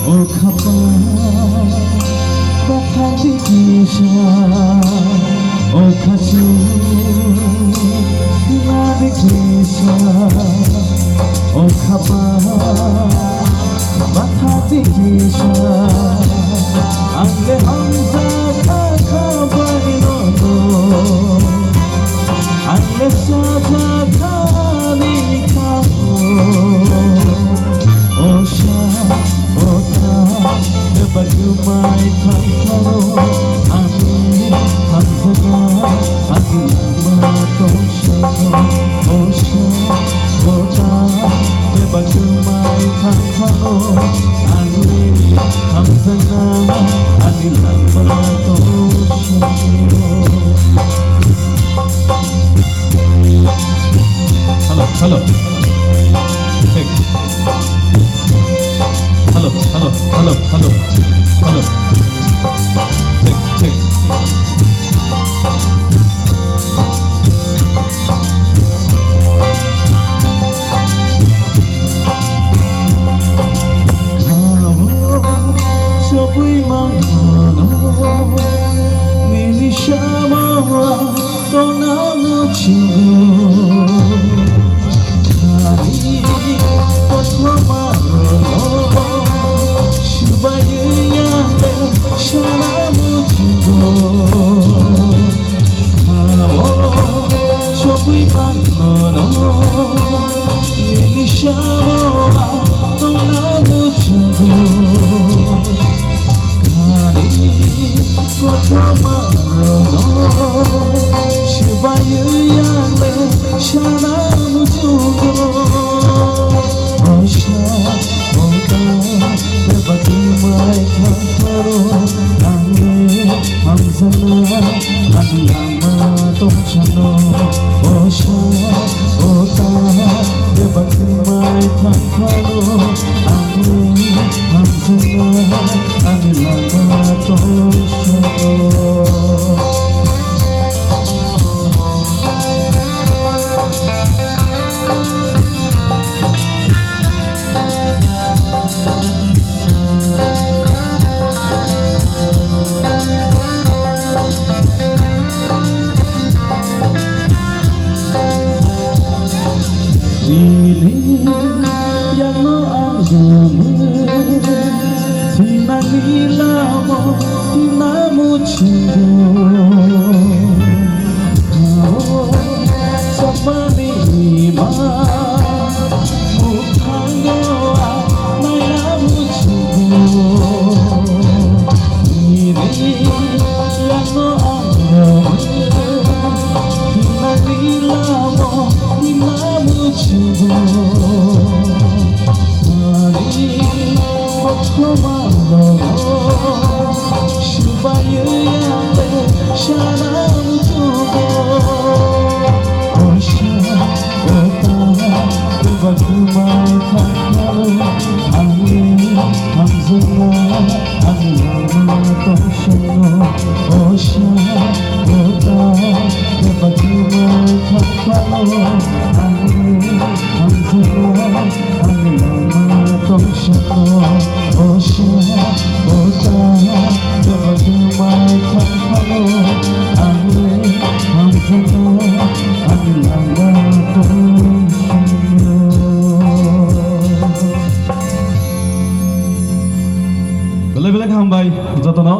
O khapa bathati kisha O khasu nadi kisha O khapa bathati kisha angle hamza kha baino to angle saja khani kho O sha Bagumay thankaro ani hamzaga agi matosha osha ota bagumay thankaro ani hamzaga agi matosha hello take hello take Sabui mangano nilishama tona muchingo kali potwamaro Shubaya shalamu chigo Sabui mangano nilishama tona muchingo Shubaya shalamu chigo Bagumay thankaro ani hamzana ani matosha osha ota bagumay thankaro ani hamzana ani matosha yang mengagumu Tina nilamo, tina mucingo Kau sepani lima Bukan doa, naya mucingo Ini yang mengagumu Tina nilamo, tina mucingo Shubaya shalamu tugo Osha ota bagumay thankaro ani hamzana ani matosha Osha ota bagumay thankaro ani hamzana ani matosha Osha ota bagumay thankaro ani hamzana ani matosha Bele-bele kham bhai jatano